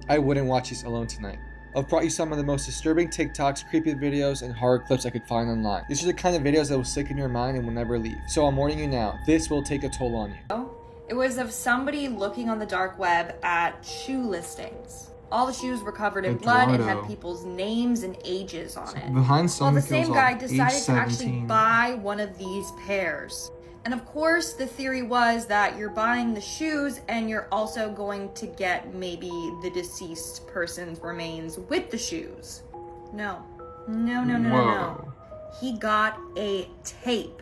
I wouldn't watch these alone tonight. I've brought you some of the most disturbing TikToks, creepy videos, and horror clips I could find online. These are the kind of videos that will stick in your mind and will never leave. So I'm warning you now, this will take a toll on you. It was of somebody looking on the dark web at shoe listings. All the shoes were covered in blood and had people's names and ages on it. Behind Well, the same guy decided to actually buy one of these pairs. And of course, the theory was that you're buying the shoes and you're also going to get maybe the deceased person's remains with the shoes. No. No. He got a tape.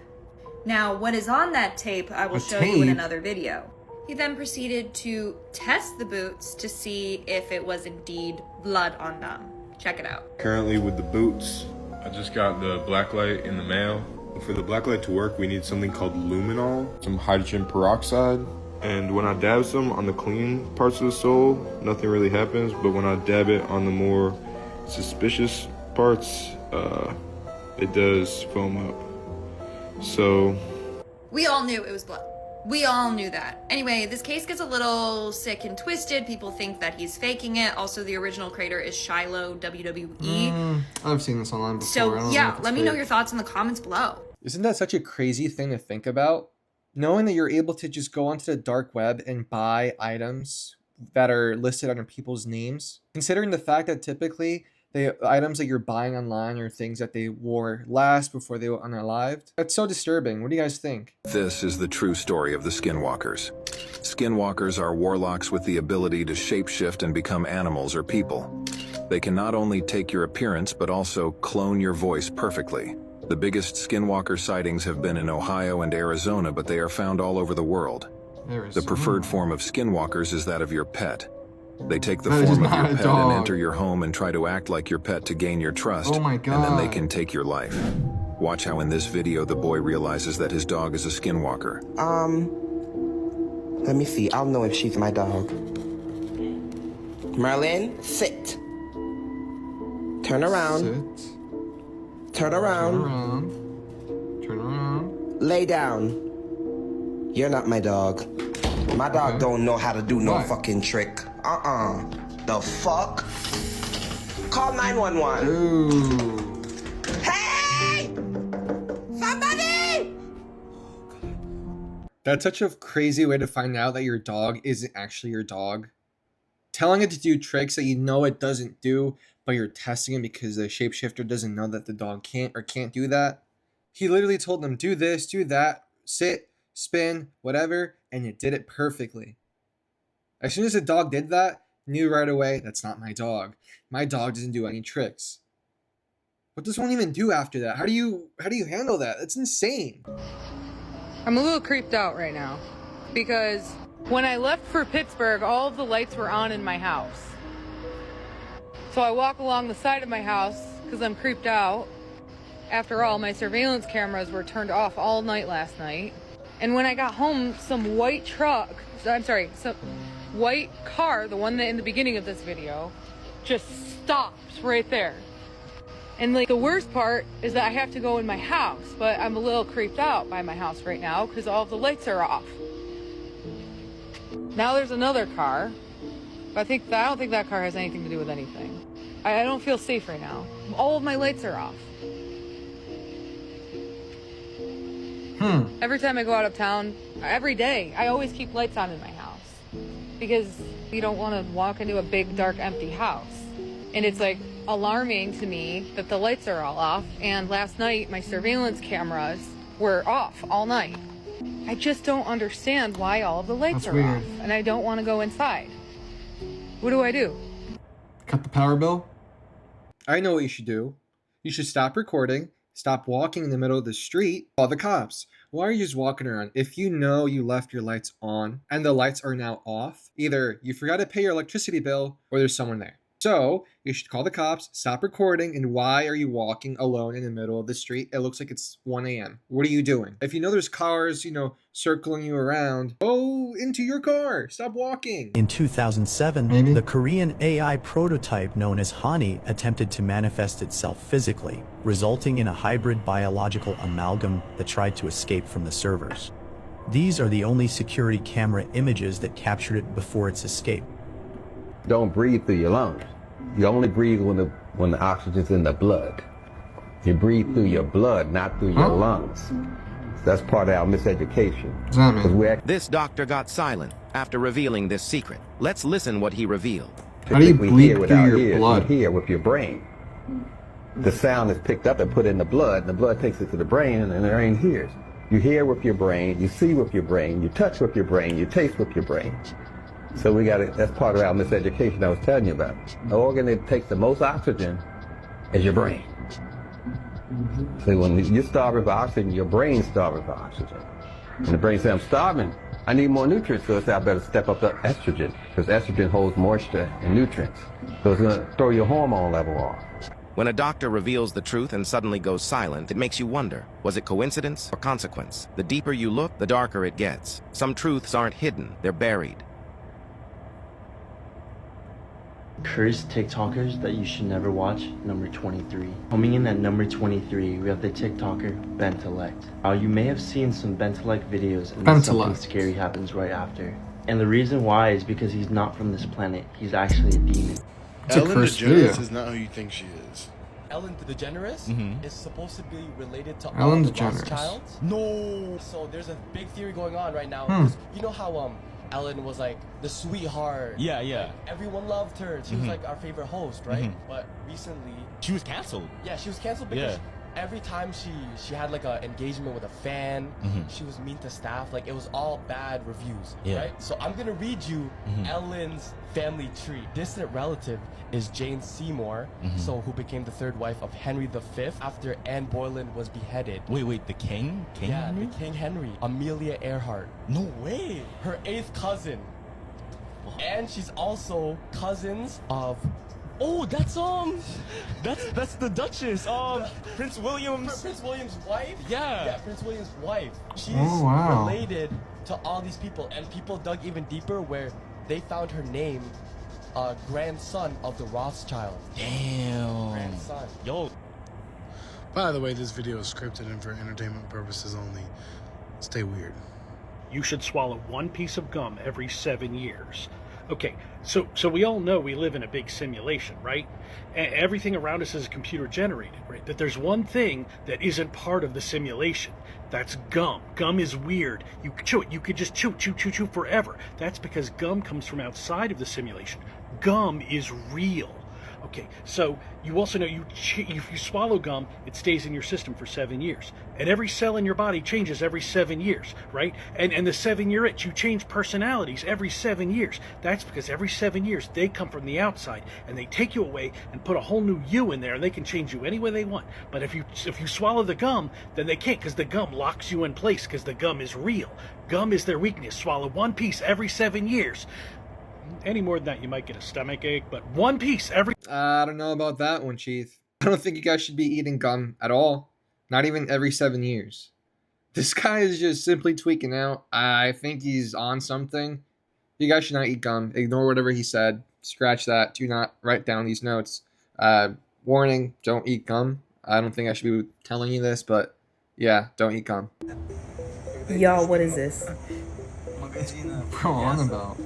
Now, what is on that tape, I will show you in another video. He then proceeded to test the boots to see if it was indeed blood on them. Check it out. Currently with the boots, I just got the blacklight in the mail. For the blacklight to work, we need something called luminol, some hydrogen peroxide. And when I dab some on the clean parts of the sole, nothing really happens. But when I dab it on the more suspicious parts, it does foam up. So we all knew it was blood. We all knew that. Anyway, this case gets a little sick and twisted. People think that he's faking it. Also, the original creator is Shiloh WWE. I've seen this online before. So yeah, let me know your thoughts in the comments below. Isn't that such a crazy thing to think about? Knowing that you're able to just go onto the dark web and buy items that are listed under people's names. Considering the fact that typically the items that you're buying online are things that they wore last before they were unalived. That's so disturbing. What do you guys think? This is the true story of the Skinwalkers. Skinwalkers are warlocks with the ability to shapeshift and become animals or people. They can not only take your appearance, but also clone your voice perfectly. The biggest Skinwalker sightings have been in Ohio and Arizona, but they are found all over the world. The preferred form of Skinwalkers is that of your pet. They take the form of your pet and enter your home and try to act like your pet to gain your trust, and then they can take your life. Watch how in this video the boy realizes that his dog is a Skinwalker. Let me see. I'll know if she's my dog. Merlin, sit. Turn around. Turn around. Turn around. Lay down. You're not my dog. My dog don't know how to do no fucking trick. The fuck? Call 911. Ooh. Hey! Somebody! That's such a crazy way to find out that your dog isn't actually your dog. Telling it to do tricks that you know it doesn't do, but you're testing it because the shapeshifter doesn't know that the dog can't do that. He literally told them, do this, do that, sit, spin, whatever, and it did it perfectly. As soon as the dog did that, knew right away, that's not my dog. My dog doesn't do any tricks. What does one even do after that? How do you handle that? That's insane. I'm a little creeped out right now because when I left for Pittsburgh, all of the lights were on in my house. So I walk along the side of my house because I'm creeped out. After all, my surveillance cameras were turned off all night last night. And when I got home, some white car, the one that in the beginning of this video, just stops right there. And like the worst part is that I have to go in my house, but I'm a little creeped out by my house right now because all of the lights are off. Now there's another car, but I don't think that car has anything to do with anything. I don't feel safe right now. All of my lights are off. Every time I go out of town, every day, I always keep lights on in my house because you don't want to walk into a big, dark, empty house. And it's like alarming to me that the lights are all off. And last night, my surveillance cameras were off all night. I just don't understand why all of the lights are off. And I don't want to go inside. What do I do? Cut the power bill? I know what you should do. You should stop recording. Stop walking in the middle of the street. Call the cops. Why are you just walking around? If you know you left your lights on and the lights are now off, either you forgot to pay your electricity bill or there's someone there. So you should call the cops, stop recording, and why are you walking alone in the middle of the street? It looks like it's 1 a.m. What are you doing? If you know there's cars, circling you around, go into your car. Stop walking. In 2007, the Korean AI prototype known as Hani attempted to manifest itself physically, resulting in a hybrid biological amalgam that tried to escape from the servers. These are the only security camera images that captured it before its escape. don't breathe through your lungs. You only breathe when the oxygen's in the blood. You breathe through your blood, not through your lungs. That's part of our miseducation. This doctor got silent after revealing this secret. Let's listen what he revealed. How do you breathe through your blood? You hear with your brain. The sound is picked up and put in the blood, and the blood takes it to the brain, and the brain hears. You hear with your brain, you see with your brain, you touch with your brain, you taste with your brain. So that's part of our miseducation I was telling you about. The organ that takes the most oxygen is your brain. So when you're starving for oxygen, your brain's starving for oxygen. And the brain says, I'm starving, I need more nutrients, so it's I better step up the estrogen, because estrogen holds moisture and nutrients. So it's gonna throw your hormone level off. When a doctor reveals the truth and suddenly goes silent, it makes you wonder, was it coincidence or consequence? The deeper you look, the darker it gets. Some truths aren't hidden, they're buried. Cursed TikTokers that you should never watch, number 23. Coming in at number 23, we have the TikToker Bentelect. You may have seen some Bentelect videos and then something scary happens right after. And the reason why is because he's not from this planet, he's actually a demon. Ellen DeGeneres is not who you think she is. Ellen DeGeneres is supposed to be related to Ellen all the DeGeneres. Rothschilds. No! So there's a big theory going on right now. 'Cause you know how Ellen was like the sweetheart. Yeah. Like, everyone loved her. She was like our favorite host, right? But recently, She was canceled. yeah, she was canceled because every time she had like an engagement with a fan, she was mean to staff. Like it was all bad reviews, right? So I'm gonna read you Ellen's family tree. Distant relative is Jane Seymour, so who became the third wife of Henry V after Anne Boleyn was beheaded. Wait, the king? Yeah, Henry? the King Henry. Amelia Earhart, No way. her 8th cousin. And she's also cousins of Oh, that's the Duchess. Prince William's. Prince William's wife. Yeah. Yeah, Prince William's wife. She's wow. related to all these people, and people dug even deeper where they found her name, grandson of the Rothschild. Damn. Grandson. Yo. By the way, this video is scripted and for entertainment purposes only. Stay weird. You should swallow one piece of gum every 7 years. Okay, so we all know we live in a big simulation, right? Everything around us is computer generated, right? That there's one thing that isn't part of the simulation. That's gum. Gum is weird. You could chew it. You could just chew forever. That's because gum comes from outside of the simulation. Gum is real. Okay, so you also know if you swallow gum, it stays in your system for 7 years. And every cell in your body changes every 7 years, right? And the 7-year itch, you change personalities every 7 years. That's because every 7 years, they come from the outside, and they take you away and put a whole new you in there, and they can change you any way they want. But if you swallow the gum, then they can't, because the gum locks you in place, because the gum is real. Gum is their weakness. Swallow one piece every 7 years. Any more than that, you might get a stomach ache, but one piece every... I don't know about that one, Chief. I don't think you guys should be eating gum at all. Not even every 7 years. This guy is just simply tweaking out. I think he's on something. You guys should not eat gum. Ignore whatever he said. Scratch that. Do not write down these notes. Warning, don't eat gum. I don't think I should be telling you this, but yeah, don't eat gum. Y'all, what is this? Bro, on about.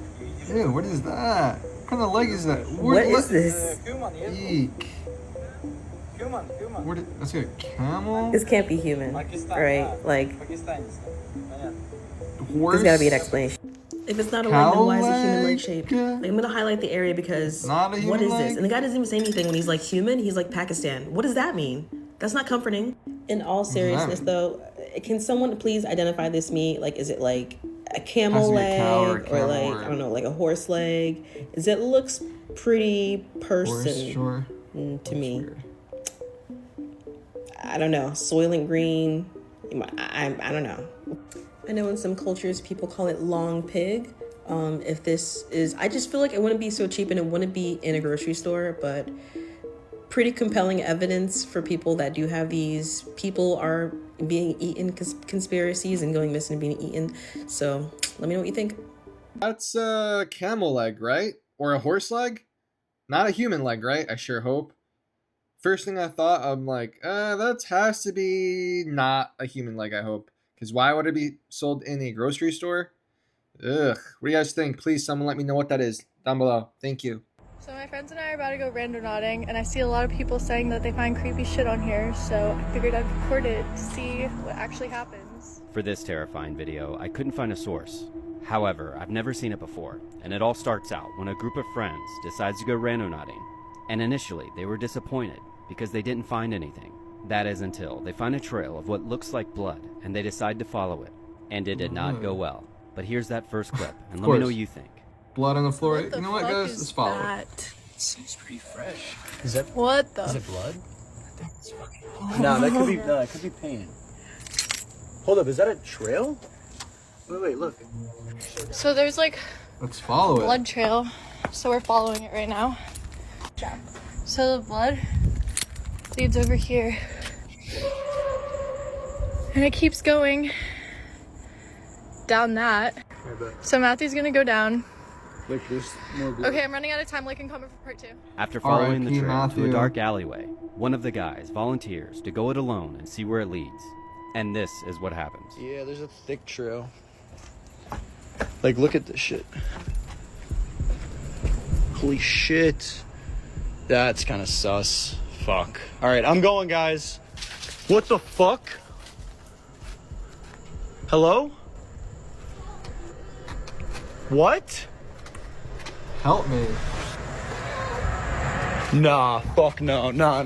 Ew, what is that? What kind of leg is that? What is this? Eek. That's a camel? This can't be human, right? Like, Horse? there's gotta be an explanation. If it's not a leg, then why is it human leg shaped? Like, I'm gonna highlight the area because what is this? And the guy doesn't even say anything when he's like human. He's like Pakistan. What does that mean? That's not comforting. In all seriousness, though, can someone please identify this meat? Like, is it like a camel leg or like, I don't know, like a horse leg? Is it looks pretty person to me. Weird. I don't know. Soylent Green. I don't know. I know in some cultures people call it long pig. If this is, I just feel like it wouldn't be so cheap and it wouldn't be in a grocery store, but pretty compelling evidence for people that do have these. People are being eaten, conspiracies and going missing and being eaten. So let me know what you think. That's a camel leg, right? Or a horse leg? Not a human leg, right? I sure hope. First thing I thought, I'm like, that has to be not a human leg, I hope. Because why would it be sold in a grocery store? Ugh. What do you guys think? Please, someone let me know what that is down below. Thank you. So my friends and I are about to go randonauting, and I see a lot of people saying that they find creepy shit on here, so I figured I'd record it to see what actually happens. For this terrifying video, I couldn't find a source. However, I've never seen it before, and it all starts out when a group of friends decides to go randonauting. And initially, they were disappointed because they didn't find anything. That is until they find a trail of what looks like blood, and they decide to follow it. And it did not go well. But here's that first clip, and let me know what you think. Blood on the floor. What the You know what, fuck guys? is Let's follow it. that? It seems pretty fresh. Is that What the? Is it blood? No, that could be pain. Hold up, is that a trail? Wait, look. So there's like Let's follow it. blood trail, so we're following it right now. So the blood leads over here, and it keeps going down that. So Matthew's gonna go down. Look, there's more blood. Okay, I'm running out of time. Like, and comment for part 2. After following the R.I.P. trail to Matthew. a dark alleyway, one of the guys volunteers to go it alone and see where it leads. And this is what happens. Yeah, there's a thick trail. Like, look at this shit. Holy shit. That's kind of sus. Fuck. All right, I'm going, guys. What the fuck? Hello? What? Help me. Nah, fuck no. Nah.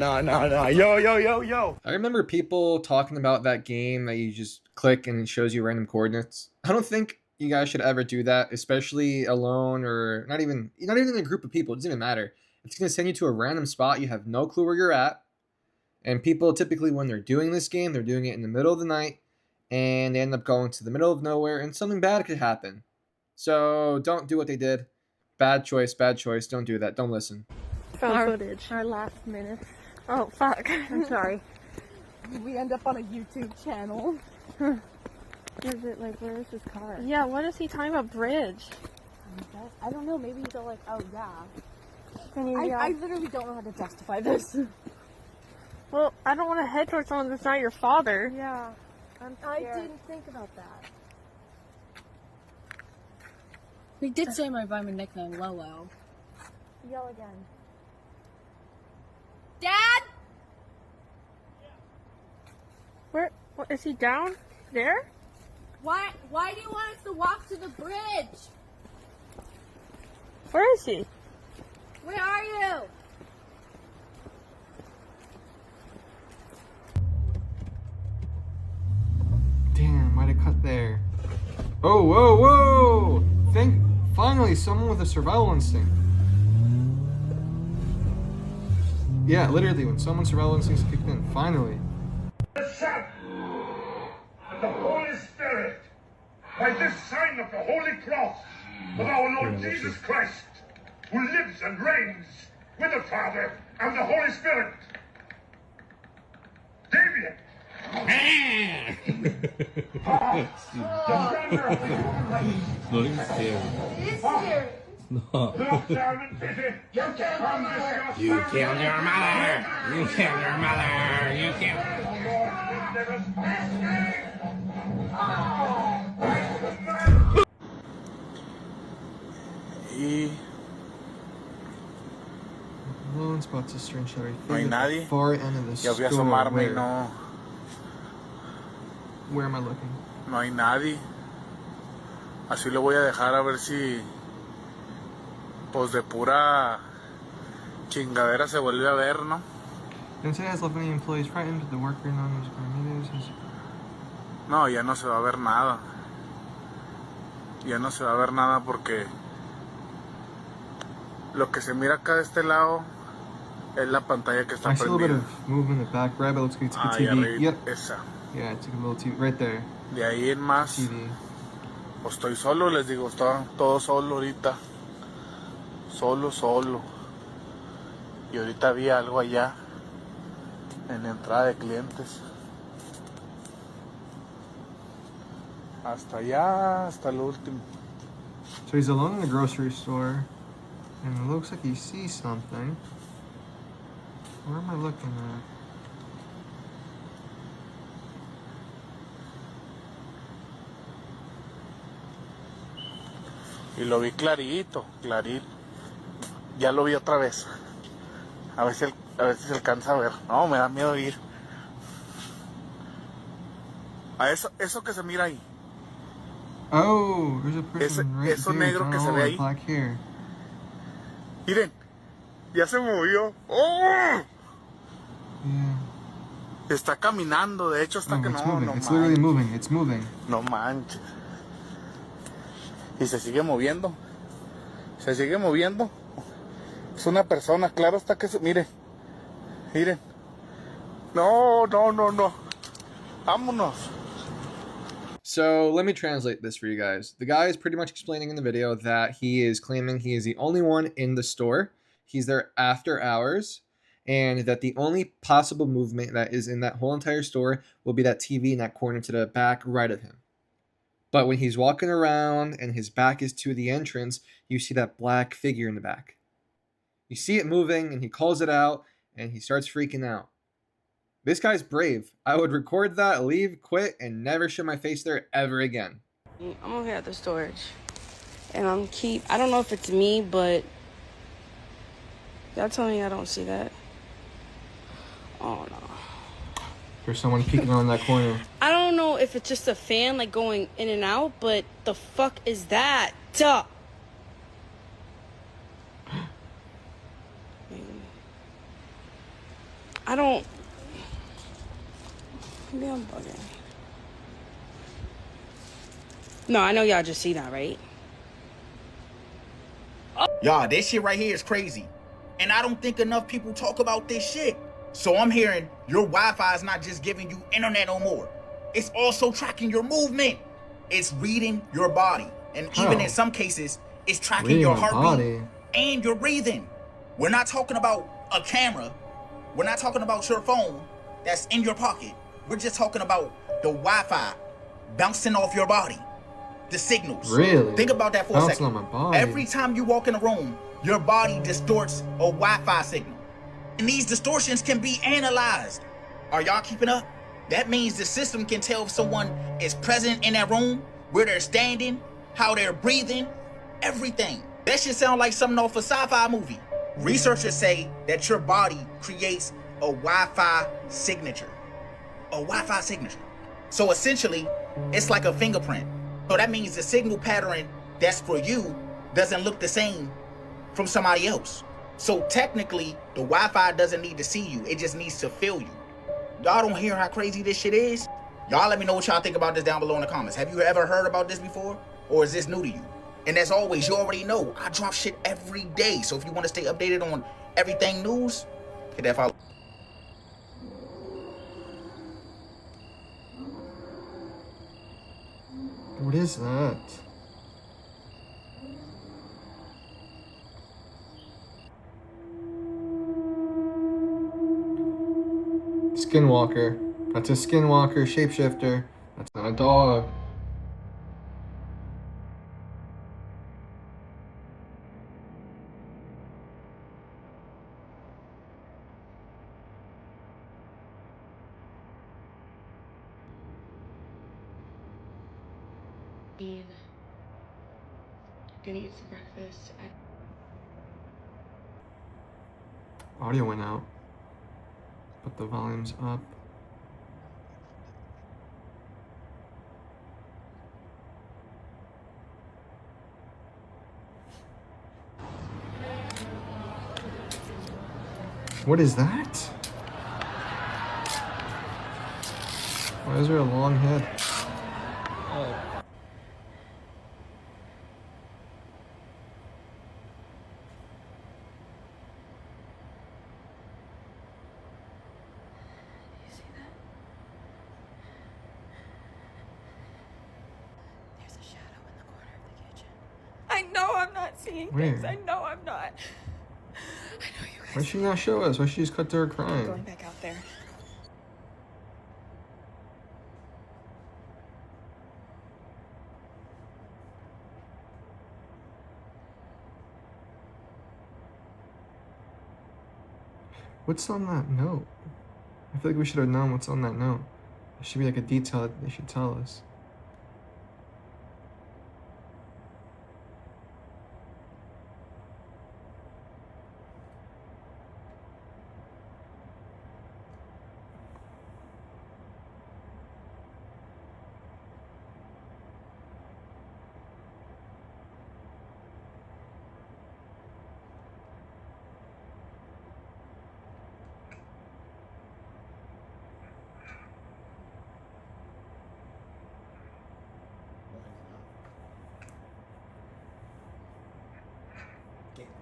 Yo. I remember people talking about that game that you just click and it shows you random coordinates. I don't think you guys should ever do that, especially alone or not even in a group of people. It doesn't even matter. It's going to send you to a random spot. You have no clue where you're at. And people typically, when they're doing this game, they're doing it in the middle of the night and they end up going to the middle of nowhere and something bad could happen. So don't do what they did. Bad choice. Don't do that. Don't listen. Found footage. Our last minute. Oh fuck! I'm sorry. We end up on a YouTube channel. Is it like, where is his car? Yeah, what is he talking about? Bridge. I don't know. Maybe he's all like, oh yeah. I literally don't know how to justify this. Well, I don't want to head towards someone that's not your father. Yeah. I didn't think about that. He did say by my nickname, Lolo. Yell again. Dad! Where? What, is he down there? Why do you want us to walk to the bridge? Where is he? Where are you? Damn, why'd it cut there? Oh, whoa! Finally, someone with a survival instinct. Yeah, literally, when someone's survival instincts kicked in, finally. The Son and the Holy Spirit, by this sign of the Holy Cross of our Lord Jesus Christ, who lives and reigns with the Father and the Holy Spirit. Damien! Not even scary. It is scary. No. Look down and pity. You killed your mother. You killed your mother. You killed your mother. You killed. Y Lone spots a strange shadow. no hay nadie. Far end of the Ya fui a store. asomarme y no, Where am I looking? no hay nadie. Así lo voy a dejar a ver si, pues de pura chingadera se vuelve a ver, ¿no? Didn't say it has left any employees frightened. The worker known as No, ya no se va a ver nada. Ya no se va a ver nada porque lo que se mira acá de este lado es la pantalla que está I see a little bit prendida. of movement in the back. Right, but it looks like it's a good Ah, TV. ya arriba, Yep. esa. Yeah, it's like a little TV right there. De ahí en más, TV. pues estoy solo, les digo, está todo solo ahorita. Solo. Y ahorita vi algo allá en la entrada de clientes. Hasta allá, hasta lo último. So he's alone in the grocery store, and it looks like he sees something. Where am I looking at? Y lo vi clarito, clarito. Ya lo vi otra vez. A ver si se alcanza a ver. No, me da miedo ir. A eso que se mira ahí. Oh, there's a person right Eso there, negro got que se all ve the ahí. black hair. Miren, ya se movió. ¡Oh! Yeah. Está caminando, de hecho, hasta Oh, que it's no, moving. no It's literally manches. moving. It's moving. No manches. Y se sigue moviendo. Se sigue moviendo. Es una persona, claro está que se... Miren. Miren. No, no, no, no. Vámonos. So let me translate this for you guys. The guy is pretty much explaining in the video that he is claiming he is the only one in the store. He's there after hours. And that the only possible movement that is in that whole entire store will be that TV in that corner to the back right of him. But when he's walking around and his back is to the entrance, you see that black figure in the back. You see it moving and he calls it out and he starts freaking out. This guy's brave. I would record that, leave, quit, and never show my face there ever again. I'm over here at the storage. And I don't know if it's me, but y'all tell me I don't see that. Oh no. There's someone peeking around that corner. I don't know if it's just a fan like going in and out, but the fuck is that? Duh. I don't. Maybe I'm bugging. No, I know y'all just see that, right? Y'all, this shit right here is crazy. And I don't think enough people talk about this shit. So I'm hearing your Wi-Fi is not just giving you internet no more. It's also tracking your movement. It's reading your body. And even in some cases, it's tracking Reading your my heartbeat body. and your breathing. We're not talking about a camera. We're not talking about your phone that's in your pocket. We're just talking about the Wi-Fi bouncing off your body. The signals. Really? Think about that for a Bouncing second. on my body. Every time you walk in a room, your body distorts a Wi-Fi signal. And these distortions can be analyzed. Are y'all keeping up? That means the system can tell if someone is present in that room, where they're standing, how they're breathing, everything. That should sound like something off a sci-fi movie. Researchers say that your body creates a Wi-Fi signature. A Wi-Fi signature. So essentially, it's like a fingerprint. So that means the signal pattern that's for you doesn't look the same from somebody else. So technically, the Wi-Fi doesn't need to see you. It just needs to feel you. Y'all don't hear how crazy this shit is? Y'all let me know what y'all think about this down below in the comments. Have you ever heard about this before? Or is this new to you? And as always, you already know, I drop shit every day. So if you want to stay updated on everything news, hit that follow. What is that? Skinwalker. That's a skinwalker shapeshifter. That's not a dog. I'm gonna eat some breakfast. Audio went out. Put the volumes up. What is that? Why is there a long head? I know I'm not seeing things. Where? I know I'm not. Why should she not show us? Why should she just cut to her I'm crying? going back out there. What's on that note? I feel like we should have known what's on that note. There should be like a detail that they should tell us.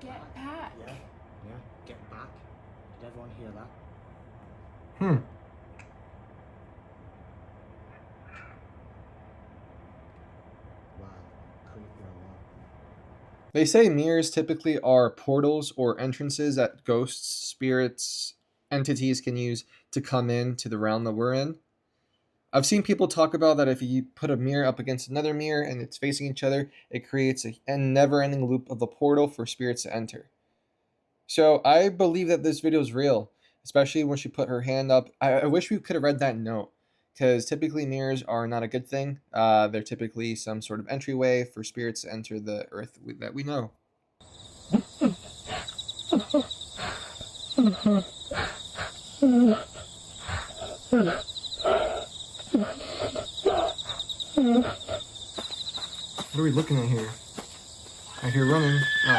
Get back. Yeah, get back. Did everyone hear that? Wow, creepy a lot. They say mirrors typically are portals or entrances that ghosts, spirits, entities can use to come into the realm that we're in. I've seen people talk about that if you put a mirror up against another mirror and it's facing each other, it creates a never-ending loop of a portal for spirits to enter. So I believe that this video is real, especially when she put her hand up. I wish we could have read that note, because typically mirrors are not a good thing. They're typically some sort of entryway for spirits to enter the earth that we know. What are we looking at here? I hear running. Oh.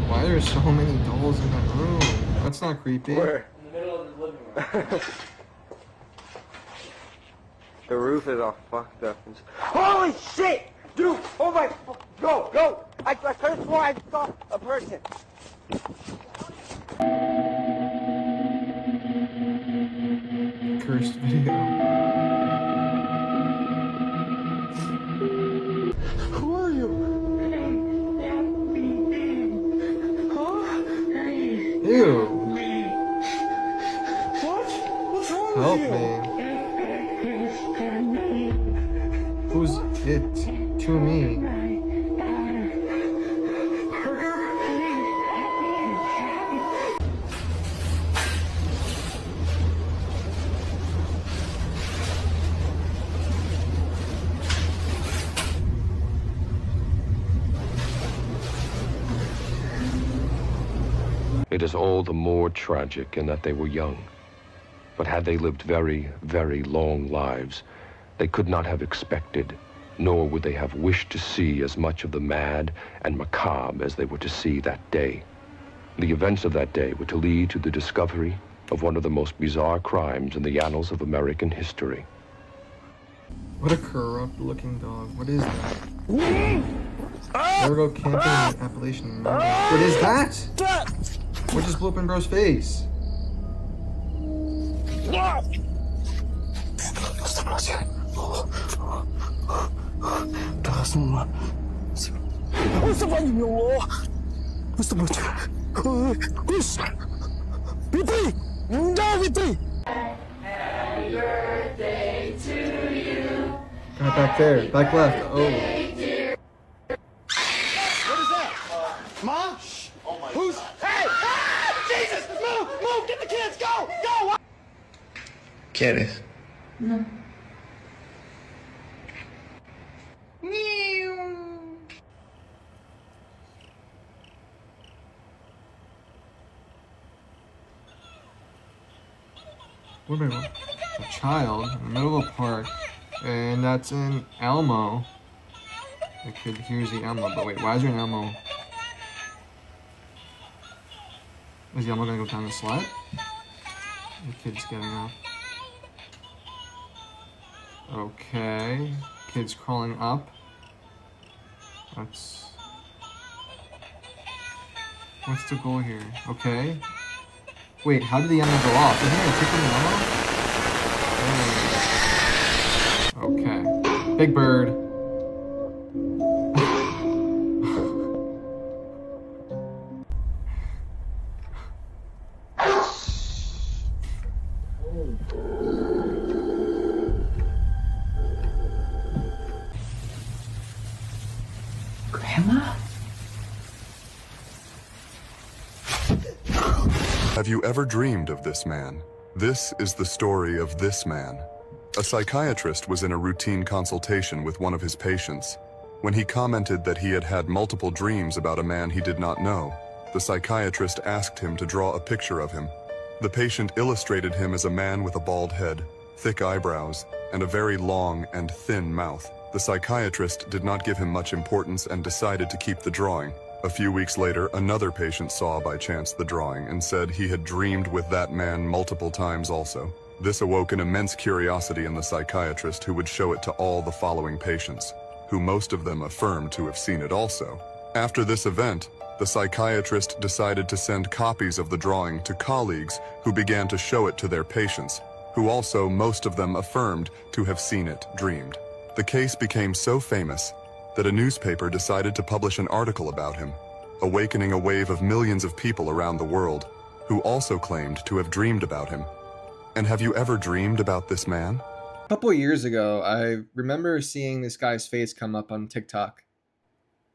Why are there so many dolls in that room? That's not creepy. Where? In the middle of the living room. The roof is all fucked up. Holy shit! Dude! Oh my... Go! I could have sworn I saw a person. Cursed video. Who are you? Ew. What? What's wrong Help with me. Who's it to me? It is all the more tragic in that they were young. But had they lived very, very long lives, they could not have expected, nor would they have wished to see as much of the mad and macabre as they were to see that day. The events of that day were to lead to the discovery of one of the most bizarre crimes in the annals of American history. What a corrupt-looking dog. What is that? Never go camping in the Appalachian Mountains. What is that? What just blew up in bro's face? Right back there. Back left. Oh. What is that? Mom? Oh my Who's? Hey! Ah! Jesus! Move! Get the kids! Go! ¿Quieres? No. What am I? A child in the middle of a park, and that's in Elmo. The kid hears the Elmo, but wait, why is there an Elmo? Is the Elmo gonna go down the slide? The kid's getting up. Okay, kid's crawling up. What's the goal here? Okay. Wait, how did the Elmo go off? Isn't there a chicken Elmo? Okay. Big Bird. Grandma? Have you ever dreamed of this man? This is the story of this man. A psychiatrist was in a routine consultation with one of his patients. When he commented that he had had multiple dreams about a man he did not know, the psychiatrist asked him to draw a picture of him. The patient illustrated him as a man with a bald head, thick eyebrows, and a very long and thin mouth. The psychiatrist did not give him much importance and decided to keep the drawing. A few weeks later, another patient saw by chance the drawing and said he had dreamed with that man multiple times also. This awoke an immense curiosity in the psychiatrist, who would show it to all the following patients, who most of them affirmed to have seen it also. After this event, the psychiatrist decided to send copies of the drawing to colleagues who began to show it to their patients, who also most of them affirmed to have seen it dreamed. The case became so famous that a newspaper decided to publish an article about him, awakening a wave of millions of people around the world who also claimed to have dreamed about him. And have you ever dreamed about this man? A couple of years ago, I remember seeing this guy's face come up on TikTok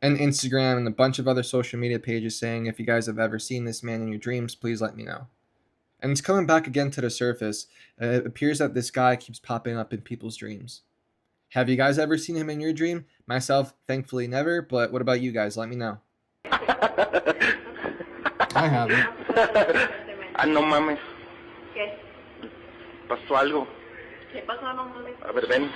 and Instagram and a bunch of other social media pages saying, if you guys have ever seen this man in your dreams, please let me know. And it's coming back again to the surface. It appears that this guy keeps popping up in people's dreams. Have you guys ever seen him in your dream? Myself, thankfully never, but what about you guys? Let me know. I haven't. Ah, no mames. ¿Qué? Pasó algo. ¿Qué pasó? No mames. A ver, ven.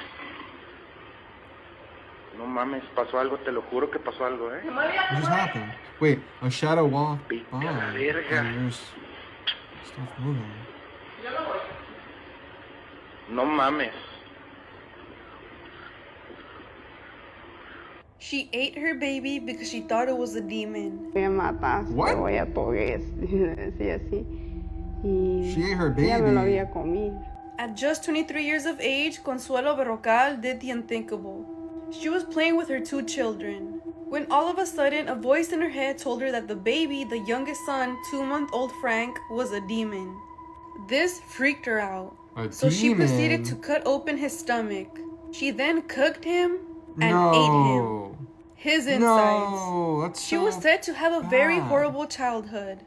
No mames, pasó algo, te lo juro que pasó algo, ¿eh? What just happened? Wait, a shadow walked by, la verga. and there's stuff moving. No mames. She ate her baby because she thought it was a demon. Me matas, What? te voy a togues. Decía así. Y She ate her ella me lo baby. había comido. At just 23 years of age, Consuelo Berrocal did the unthinkable. She was playing with her 2 children, when all of a sudden a voice in her head told her that the baby, the youngest son, 2-month-old Frank, was a demon. This freaked her out, so she proceeded to cut open his stomach. She then cooked him and ate him. His insides. No, that's She was said to have a very horrible childhood.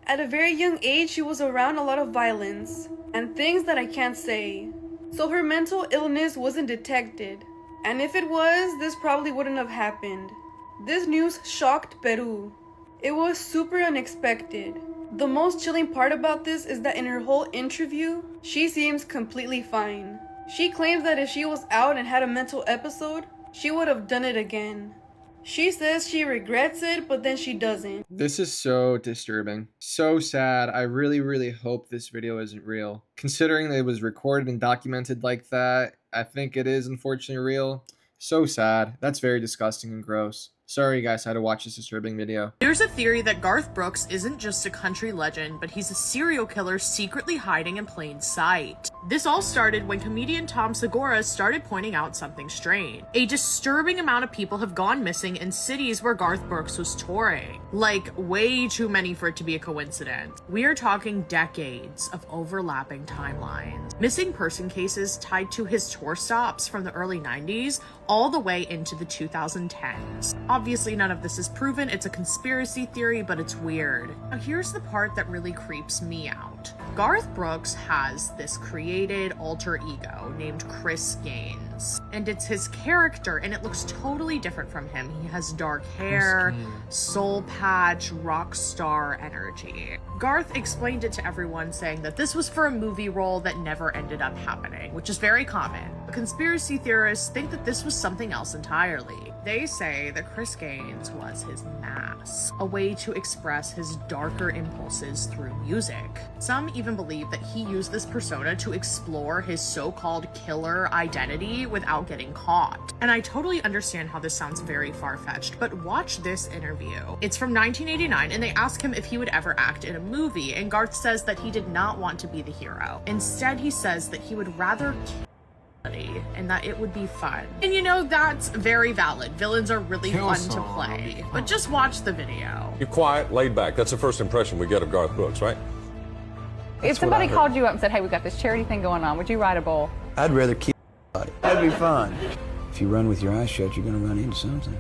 At a very young age, she was around a lot of violence and things that I can't say. So her mental illness wasn't detected. And if it was, this probably wouldn't have happened. This news shocked Peru. It was super unexpected. The most chilling part about this is that in her whole interview, she seems completely fine. She claims that if she was out and had a mental episode, she would have done it again. She says she regrets it, but then she doesn't. This is so disturbing. So sad. I really, really hope this video isn't real. Considering that it was recorded and documented like that, I think it is unfortunately real. So sad. That's very disgusting and gross. Sorry you guys had to watch this disturbing video. There's a theory that Garth Brooks isn't just a country legend, but he's a serial killer secretly hiding in plain sight. This all started when comedian Tom Segura started pointing out something strange. A disturbing amount of people have gone missing in cities where Garth Brooks was touring. Like, way too many for it to be a coincidence. We are talking decades of overlapping timelines. Missing person cases tied to his tour stops from the early 90s all the way into the 2010s. Obviously, none of this is proven, it's a conspiracy theory, but it's weird. Now, here's the part that really creeps me out. Garth Brooks has this created alter ego named Chris Gaines, and it's his character, and it looks totally different from him. He has dark hair, soul patch, rock star energy. Garth explained it to everyone, saying that this was for a movie role that never ended up happening, which is very common. Conspiracy theorists think that this was something else entirely. They say that Chris Gaines was his mask, a way to express his darker impulses through music. Some even believe that he used this persona to explore his so-called killer identity without getting caught. And I totally understand how this sounds very far-fetched, but watch this interview. It's from 1989, and they ask him if he would ever act in a movie, and Garth says that he did not want to be the hero. Instead, he says that he would rather and that it would be fun. And you know, that's very valid. Villains are really fun to play. But just watch the video. You're quiet, laid back. That's the first impression we get of Garth Brooks, right? If somebody called you up and said, hey, we've got this charity thing going on, would you ride a bull? I'd rather keep it. That'd be fun. If you run with your eyes shut, you're gonna run into something.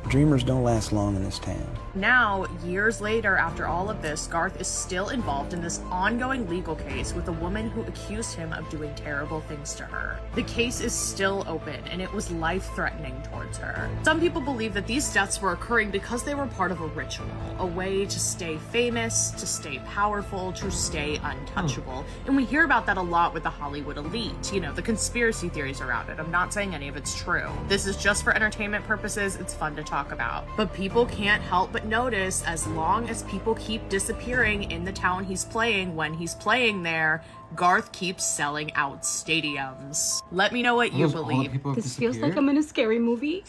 Dreamers don't last long in this town. Now, years later, after all of this, Garth is still involved in this ongoing legal case with a woman who accused him of doing terrible things to her. The case is still open, and it was life-threatening towards her. Some people believe that these deaths were occurring because they were part of a ritual, a way to stay famous, to stay powerful, to stay untouchable. And we hear about that a lot with the Hollywood elite, you know, the conspiracy theories around it. I'm not saying any of it's true. This is just for entertainment purposes. It's fun to talk talk about. But people can't help but notice, as long as people keep disappearing in the town he's playing when he's playing there, Garth keeps selling out stadiums. Let me know what you believe. This feels like I'm in a scary movie.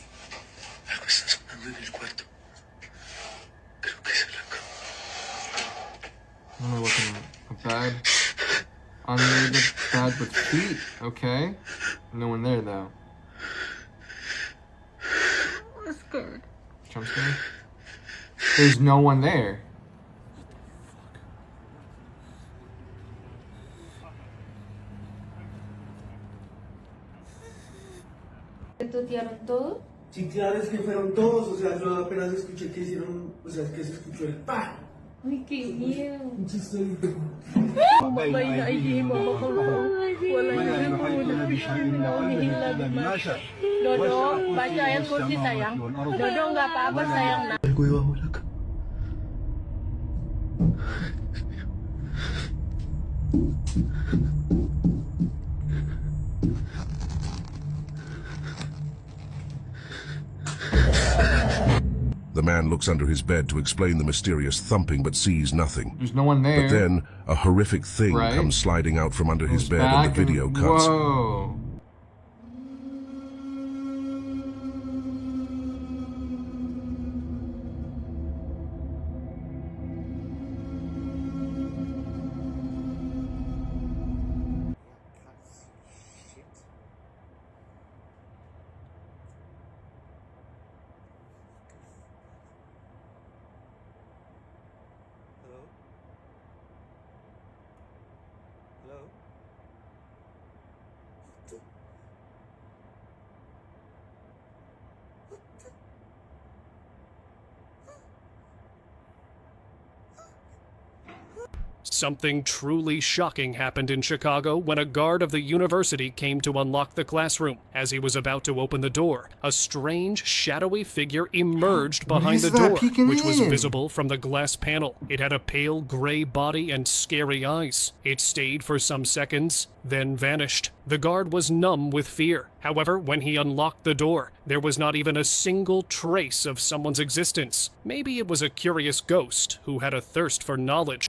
What am I looking at? A bed? Under the bed with feet. Okay. No one there, though. I'm scared. Jump scare? There's no one there. ¿Tutearon todo? Sí, claro, es que fueron todos, o sea, yo apenas escuché que hicieron, o sea, es que se escuchó el ¡pah! Ay, qué miedo. Un chistolito. Dodo, baca ayat kursi sayang. Dodo nggak apa-apa sayang. The man looks under his bed to explain the mysterious thumping but sees nothing. There's no one there. But then, a horrific thing comes sliding out from under his bed and the video cuts. Whoa. Something truly shocking happened in Chicago when a guard of the university came to unlock the classroom. As he was about to open the door, a strange, shadowy figure emerged behind the door, which was visible from the glass panel. It had a pale gray body and scary eyes. It stayed for some seconds, then vanished. The guard was numb with fear. However, when he unlocked the door, there was not even a single trace of someone's existence. Maybe it was a curious ghost who had a thirst for knowledge.